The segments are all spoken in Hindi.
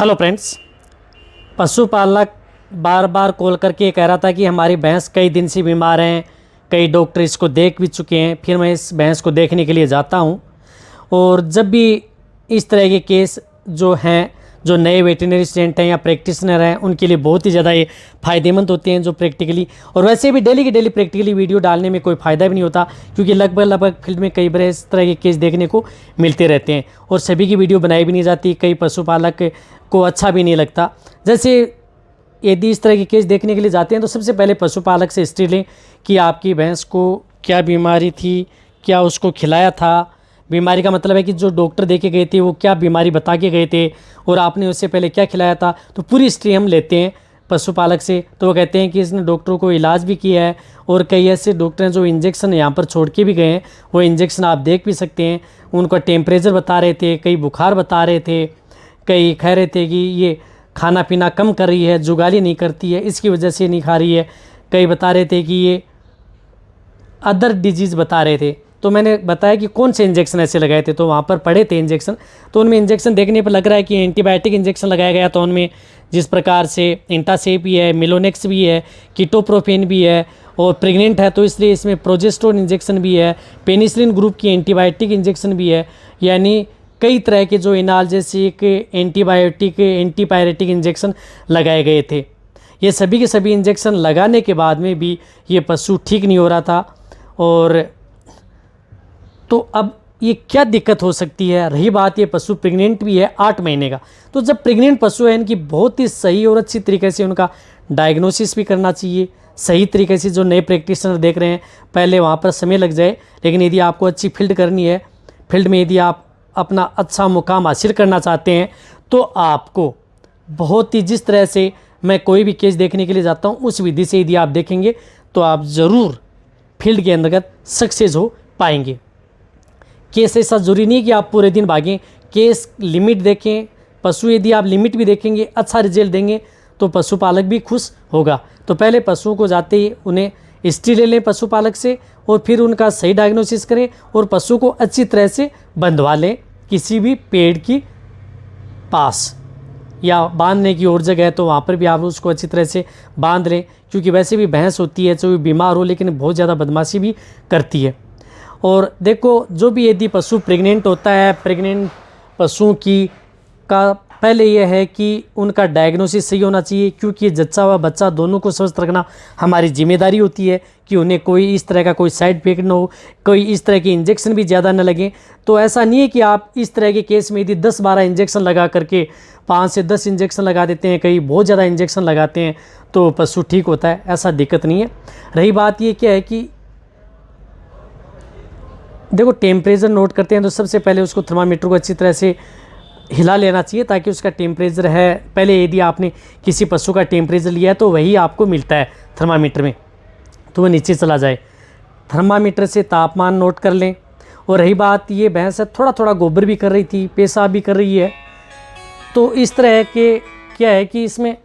हेलो फ्रेंड्स, पशुपालक बार बार कॉल करके कह रहा था कि हमारी भैंस कई दिन से बीमार हैं। कई डॉक्टर इसको देख भी चुके हैं। फिर मैं इस भैंस को देखने के लिए जाता हूं और जब भी इस तरह के केस जो हैं, जो नए वेटरनरी स्टूडेंट हैं या प्रैक्टिशनर हैं, उनके लिए बहुत ही ज़्यादा ये फ़ायदेमंद होते हैं। जो प्रैक्टिकली और वैसे भी डेली की डेली प्रैक्टिकली वीडियो डालने में कोई फ़ायदा भी नहीं होता, क्योंकि लगभग फील्ड में कई बार इस तरह के केस देखने को मिलते रहते हैं और सभी की वीडियो बनाई भी नहीं जाती। कई पशुपालक को अच्छा भी नहीं लगता। जैसे यदि इस तरह के केस देखने के लिए जाते हैं तो सबसे पहले पशुपालक से हिस्ट्री लें कि आपकी भैंस को क्या बीमारी थी, क्या उसको खिलाया था। बीमारी का मतलब है कि जो डॉक्टर देके गए थे वो क्या बीमारी बता के गए थे और आपने उससे पहले क्या खिलाया था। तो पूरी हिस्ट्री हम लेते हैं पशुपालक से। तो वो कहते हैं कि इसने डॉक्टरों को इलाज भी किया है और कई ऐसे डॉक्टर हैं जो इंजेक्शन यहाँ पर छोड़ के भी गए हैं। वो इंजेक्शन आप देख भी सकते हैं। उनका टेम्परेचर बता रहे थे, कई बुखार बता रहे थे, कई कह रहे थे कि ये खाना पीना कम कर रही है, जुगाली नहीं करती है, इसकी वजह से नहीं खा रही है। कई बता रहे थे कि ये अदर डिजीज़ बता रहे थे। तो मैंने बताया कि कौन से इंजेक्शन ऐसे लगाए थे, तो वहाँ पर पड़े थे इंजेक्शन। तो उनमें इंजेक्शन देखने पर लग रहा है कि एंटीबायोटिक इंजेक्शन लगाया गया। तो उनमें जिस प्रकार से इंटासेप भी है, मिलोनेक्स भी है, कीटोप्रोफेन भी है और प्रेग्नेंट है तो इसलिए इसमें प्रोजेस्टेरोन इंजेक्शन भी है, पेनिसिलिन ग्रुप की एंटीबायोटिक इंजेक्शन भी है। यानी कई तरह के जो एनाल्जेसिक, एंटीबायोटिक, एंटीपायरेटिक इंजेक्शन लगाए गए थे। ये सभी के सभी इंजेक्शन लगाने के बाद में भी ये पशु ठीक नहीं हो रहा था। और तो अब ये क्या दिक्कत हो सकती है। रही बात, ये पशु प्रेग्नेंट भी है 8 महीने का। तो जब प्रेग्नेंट पशु है, इनकी बहुत ही सही और अच्छी तरीके से उनका डायग्नोसिस भी करना चाहिए। सही तरीके से जो नए प्रैक्टिशनर देख रहे हैं, पहले वहाँ पर समय लग जाए, लेकिन यदि आपको अच्छी फील्ड करनी है, फील्ड में यदि आप अपना अच्छा मुकाम हासिल करना चाहते हैं, तो आपको बहुत ही, जिस तरह से मैं कोई भी केस देखने के लिए जाता हूँ उस विधि से यदि आप देखेंगे तो आप ज़रूर फील्ड के अंतर्गत सक्सेस हो पाएंगे। केस ऐसा ज़रूरी नहीं कि आप पूरे दिन भागें। केस लिमिट देखें। पशु यदि आप लिमिट भी देखेंगे, अच्छा रिजल्ट देंगे तो पशुपालक भी खुश होगा। तो पहले पशुओं को जाते ही उन्हें हिस्ट्री ले लें पशुपालक से और फिर उनका सही डायग्नोसिस करें और पशु को अच्छी तरह से बंधवा लें किसी भी पेड़ की पास, या बांधने की और जगह है तो वहाँ पर भी आप उसको अच्छी तरह से बांध लें। क्योंकि वैसे भी भैंस होती है जो बीमार हो लेकिन बहुत ज़्यादा बदमाशी भी करती है। और देखो, जो भी यदि पशु प्रेग्नेंट होता है, प्रेग्नेंट पशुओं की का पहले यह है कि उनका डायग्नोसिस सही होना चाहिए, क्योंकि जच्चा व बच्चा दोनों को स्वस्थ रखना हमारी जिम्मेदारी होती है कि उन्हें कोई इस तरह का कोई साइड इफेक्ट न हो, कोई इस तरह के इंजेक्शन भी ज़्यादा न लगें। तो ऐसा नहीं है कि आप इस तरह के केस में यदि 10-12 इंजेक्शन लगा करके 5 से 10 इंजेक्शन लगा देते हैं, कई बहुत ज़्यादा इंजेक्शन लगाते हैं तो पशु ठीक होता है, ऐसा दिक्कत नहीं है। रही बात ये क्या है कि देखो, टेम्परेचर नोट करते हैं तो सबसे पहले उसको थर्मामीटर को अच्छी तरह से हिला लेना चाहिए ताकि उसका टेम्परेचर है, पहले यदि आपने किसी पशु का टेम्परेचर लिया है तो वही आपको मिलता है थर्मामीटर में, तो वह नीचे चला जाए। थर्मामीटर से तापमान नोट कर लें। और रही बात, ये भैंस है थोड़ा थोड़ा गोबर भी कर रही थी, पेशाब भी कर रही है। तो इस तरह के क्या है कि इसमें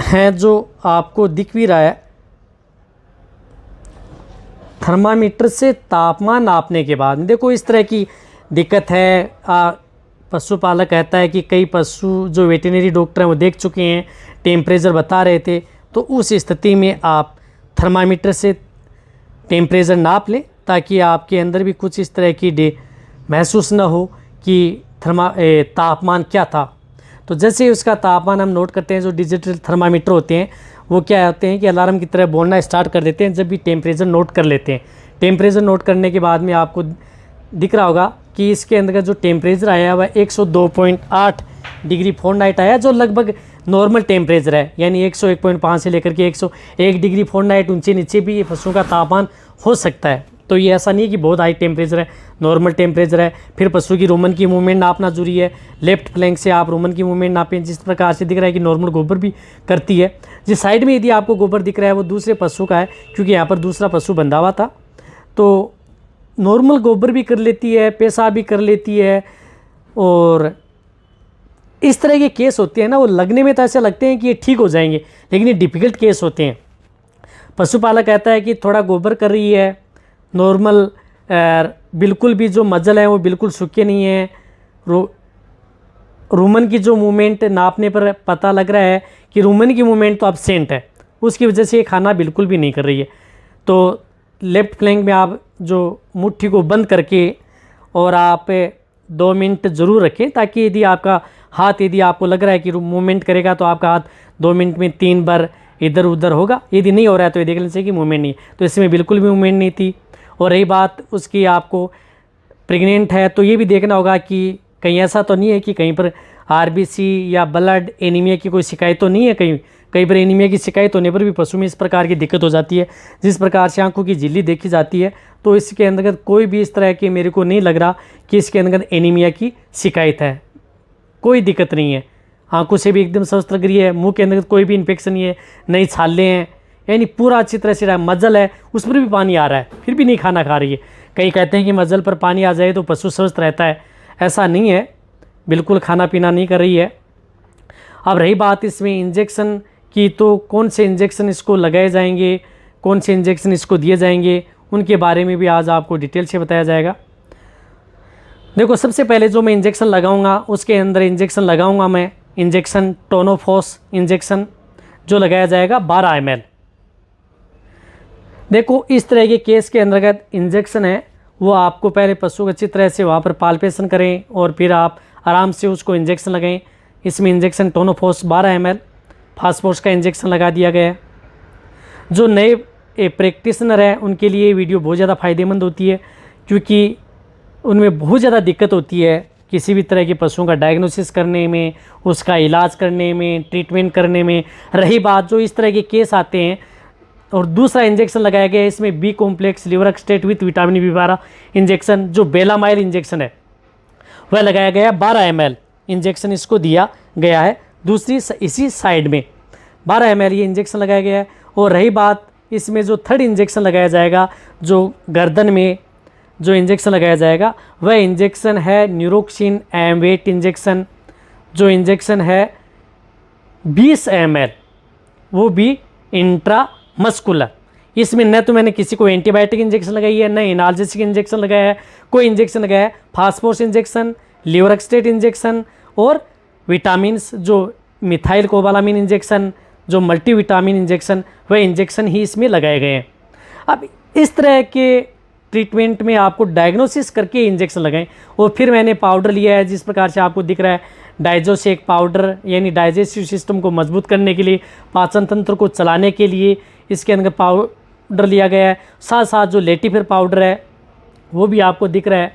हैं जो आपको दिख भी रहा है। थर्मामीटर से तापमान नापने के बाद देखो इस तरह की दिक्कत है। पशुपालक कहता है कि कई पशु जो वेटरनरी डॉक्टर हैं वो देख चुके हैं, टेम्परेचर बता रहे थे। तो उस स्थिति में आप थर्मामीटर से टेम्परेचर नाप लें ताकि आपके अंदर भी कुछ इस तरह की महसूस न हो कि तापमान क्या था। तो जैसे ही उसका तापमान हम नोट करते हैं, जो डिजिटल थर्मामीटर होते हैं वो क्या होते हैं कि अलार्म की तरह बोलना स्टार्ट कर देते हैं जब भी टेम्परेचर नोट कर लेते हैं। टेम्परेचर नोट करने के बाद में आपको दिख रहा होगा कि इसके अंदर का जो टेम्परेचर आया वह 102.8 डिग्री फ़ारेनहाइट आया, जो लगभग नॉर्मल टेम्परेचर है। यानी 101.5 से लेकर के 101 डिग्री फ़ारेनहाइट ऊंचे नीचे भी ये पशुओं का तापमान हो सकता है। तो ये ऐसा नहीं है कि बहुत हाई टेम्परेचर है, नॉर्मल टेम्परेचर है। फिर पशु की रोमन की मूवमेंट नापना जरूरी है। लेफ्ट फ्लैंक से आप रोमन की मूवमेंट नापें। जिस प्रकार से दिख रहा है कि नॉर्मल गोबर भी करती है। जिस साइड में यदि आपको गोबर दिख रहा है वो दूसरे पशु का है, क्योंकि यहाँ पर दूसरा पशु बंधा हुआ था। तो नॉर्मल गोबर भी कर लेती है, पेशाब भी कर लेती है। और इस तरह के केस होते हैं ना, वो लगने में तो ऐसे लगते हैं कि ये ठीक हो जाएंगे, लेकिन ये डिफ़िकल्ट केस होते हैं। पशुपालक कहता है कि थोड़ा गोबर कर रही है, नॉर्मल बिल्कुल भी जो मजल है वो बिल्कुल सूखे नहीं है, रूमन की जो मूवमेंट नापने पर पता लग रहा है कि रूमन की मूवमेंट तो एब्सेंट है, उसकी वजह से ये खाना बिल्कुल भी नहीं कर रही है। तो लेफ़्ट फ्लैंक में आप जो मुट्ठी को बंद करके और आप 2 मिनट ज़रूर रखें, ताकि यदि आपका हाथ, यदि आपको लग रहा है कि मूवमेंट करेगा तो आपका हाथ 2 मिनट में 3 बार इधर उधर होगा। यदि नहीं हो रहा है तो ये देख लेना चाहिए कि मूवमेंट नहीं है। तो इसमें बिल्कुल भी मूवमेंट नहीं थी। और रही बात उसकी, आपको प्रेग्नेंट है तो ये भी देखना होगा कि कहीं ऐसा तो नहीं है कि कहीं पर आरबीसी या ब्लड एनीमिया की कोई शिकायत तो नहीं है। कई बार एनीमिया की शिकायत होने पर भी पशु में इस प्रकार की दिक्कत हो जाती है, जिस प्रकार से आंखों की झिल्ली देखी जाती है। तो इसके अंतर्गत कोई भी इस तरह की मेरे को नहीं लग रहा कि इसके अंतर्गत एनीमिया की शिकायत है, कोई दिक्कत नहीं है। आंखों से भी एकदम स्वस्थ लग रही है, मुंह के अंदर कोई भी इन्फेक्शन नहीं है, नहीं छाले हैं, यानी पूरा अच्छी तरह से मजल है, उस पर भी पानी आ रहा है, फिर भी नहीं खाना खा रही है। कई कहते हैं कि मजल पर पानी आ जाए तो पशु स्वस्थ रहता है, ऐसा नहीं है, बिल्कुल खाना पीना नहीं कर रही है। अब रही बात इसमें इंजेक्शन की, तो कौन से इंजेक्शन इसको लगाए जाएंगे, कौन से इंजेक्शन इसको दिए जाएंगे, उनके बारे में भी आज आपको डिटेल से बताया जाएगा। देखो, सबसे पहले जो मैं इंजेक्शन लगाऊंगा, उसके अंदर इंजेक्शन लगाऊंगा मैं इंजेक्शन टोनोफॉस इंजेक्शन, जो लगाया जाएगा 12 ml। देखो, इस तरह के केस के अंतर्गत इंजेक्शन है वो आपको पहले पशु को अच्छी तरह से वहाँ पर पाल्पेशन करें और फिर आप आराम से उसको इंजेक्शन लगाएं। इसमें इंजेक्शन टोनोफॉस 12 ml फास्फोरस का इंजेक्शन लगा दिया गया है। जो नए प्रैक्टिशनर है उनके लिए ये वीडियो बहुत ज़्यादा फ़ायदेमंद होती है, क्योंकि उनमें बहुत ज़्यादा दिक्कत होती है किसी भी तरह के पशुओं का डायग्नोसिस करने में, उसका इलाज करने में, ट्रीटमेंट करने में। रही बात जो इस तरह के केस आते हैं, और दूसरा इंजेक्शन लगाया गया है इसमें बी कॉम्प्लेक्स लिवरक्सटेट विथ विटामिन B12 इंजेक्शन, जो बेलामाइल इंजेक्शन है वह लगाया गया 12 ml इंजेक्शन इसको दिया गया है। दूसरी इसी साइड में 12 ml ये इंजेक्शन लगाया गया है। और रही बात इसमें जो थर्ड इंजेक्शन लगाया जाएगा, जो गर्दन में जो इंजेक्शन लगाया जाएगा, वह इंजेक्शन है न्यूरोक्सिन एमवेट इंजेक्शन, जो इंजेक्शन है 20 ml, वो भी इंट्रामस्कुलर। इसमें न तो मैंने किसी को एंटीबायोटिक इंजेक्शन लगाई है, न एनाल्जेसिक इंजेक्शन लगाया है, कोई इंजेक्शन लगाया है फास्फोरस इंजेक्शन, लिवरक्सटेट इंजेक्शन और विटामिन्स, जो मिथाइल कोबालामिन इंजेक्शन, जो मल्टीविटामिन इंजेक्शन, वह इंजेक्शन ही इसमें लगाए गए हैं। अब इस तरह के ट्रीटमेंट में आपको डायग्नोसिस करके इंजेक्शन लगाएं। और फिर मैंने पाउडर लिया है, जिस प्रकार से आपको दिख रहा है, डाइजोसेक पाउडर, यानी डाइजेस्टिव सिस्टम को मजबूत करने के लिए, पाचन तंत्र को चलाने के लिए इसके अंदर पाउडर लिया गया है। साथ साथ जो लेटिफिर पाउडर है वो भी आपको दिख रहा है,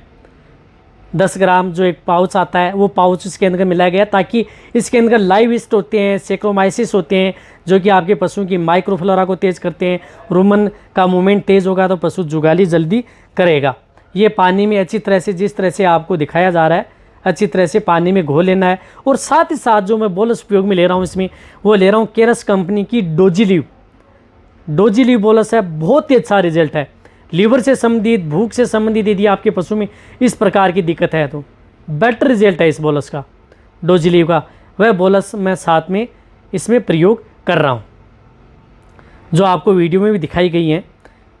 10 ग्राम जो एक पाउच आता है, वो पाउच इसके अंदर मिलाया गया, ताकि इसके अंदर लाइव ईस्ट होते हैं, सेक्रोमाइसिस होते हैं, जो कि आपके पशुओं की माइक्रोफ्लोरा को तेज़ करते हैं। रूमन का मूवमेंट तेज़ होगा तो पशु जुगाली जल्दी करेगा। ये पानी में अच्छी तरह से, जिस तरह से आपको दिखाया जा रहा है, अच्छी तरह से पानी में घोल लेना है। और साथ ही साथ जो मैं बोलस उपयोग में ले रहा हूँ इसमें, वो ले रहा हूँ केरस कंपनी की डोजिलीव बोलस है। बहुत ही अच्छा रिजल्ट है। लीवर से संबंधित, भूख से संबंधित यदि आपके पशु में इस प्रकार की दिक्कत है तो बेटर रिजल्ट है इस बोलस का, डोजिलीव का। वह बोलस मैं साथ में इसमें प्रयोग कर रहा हूँ, जो आपको वीडियो में भी दिखाई गई हैं।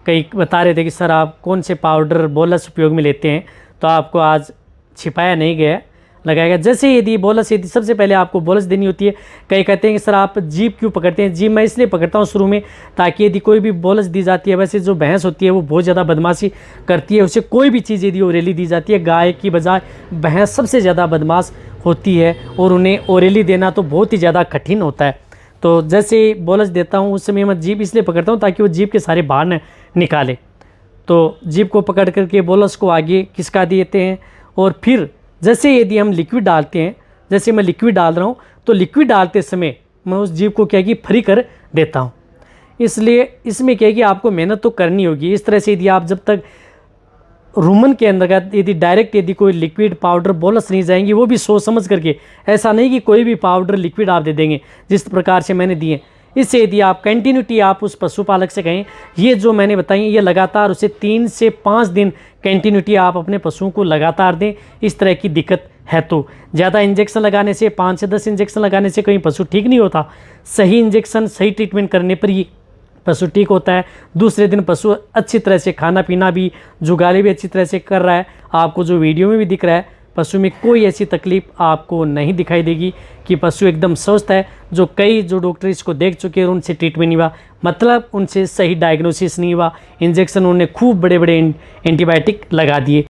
कई बता रहे थे कि सर आप कौन से पाउडर बोलस उपयोग में लेते हैं, तो आपको आज छिपाया नहीं गया, लगाया गया। जैसे यदि बोलस, यदि सबसे पहले आपको बोलस देनी होती है, कई कहते हैं कि सर आप जीभ क्यों पकड़ते हैं। जीभ मैं इसलिए पकड़ता हूँ शुरू में, ताकि यदि कोई भी बोलस दी जाती है, वैसे जो भैंस होती है वो बहुत ज़्यादा बदमाशी करती है, उसे कोई भी चीज़ यदि ओरेली दी जाती है, गाय की बजाय भैंस सबसे ज़्यादा बदमाश होती है, और उन्हें ओरेली देना तो बहुत ही ज़्यादा कठिन होता है। तो जैसे बोलस देता हूँ उस समय मैं जीभ इसलिए पकड़ता हूँ ताकि वो जीभ के सारे बाहर न निकाले। तो जीभ को पकड़ करके बोलस को आगे खिसका देते हैं। और फिर जैसे यदि हम लिक्विड डालते हैं, जैसे मैं लिक्विड डाल रहा हूँ, तो लिक्विड डालते समय मैं उस जीभ को क्या कि फ्री कर देता हूँ। इसलिए इसमें क्या है कि आपको मेहनत तो करनी होगी। इस तरह से यदि आप जब तक रूमन के अंतर्गत यदि डायरेक्ट यदि कोई लिक्विड पाउडर बोलस नहीं जाएंगी, वो भी सोच समझ करके, ऐसा नहीं कि कोई भी पाउडर लिक्विड आप दे देंगे जिस प्रकार से मैंने दिए। इससे यदि आप कंटिन्यूटी आप उस पशुपालक से कहें, ये जो मैंने बताई ये लगातार उसे 3 से 5 दिन कंटिन्यूटी आप अपने पशुओं को लगातार दें। इस तरह की दिक्कत है तो ज़्यादा इंजेक्शन लगाने से, 5 से 10 इंजेक्शन लगाने से कहीं पशु ठीक नहीं होता। सही इंजेक्शन, सही ट्रीटमेंट करने पर ही पशु ठीक होता है। दूसरे दिन पशु अच्छी तरह से खाना पीना भी, जुगाली भी अच्छी तरह से कर रहा है। आपको जो वीडियो में भी दिख रहा है, पशु में कोई ऐसी तकलीफ आपको नहीं दिखाई देगी कि पशु एकदम स्वस्थ है। जो डॉक्टर इसको देख चुके हैं और उनसे ट्रीटमेंट नहीं हुआ, मतलब उनसे सही डायग्नोसिस नहीं हुआ, इंजेक्शन उन्होंने खूब बड़े बड़े एंटीबायोटिक लगा दिए।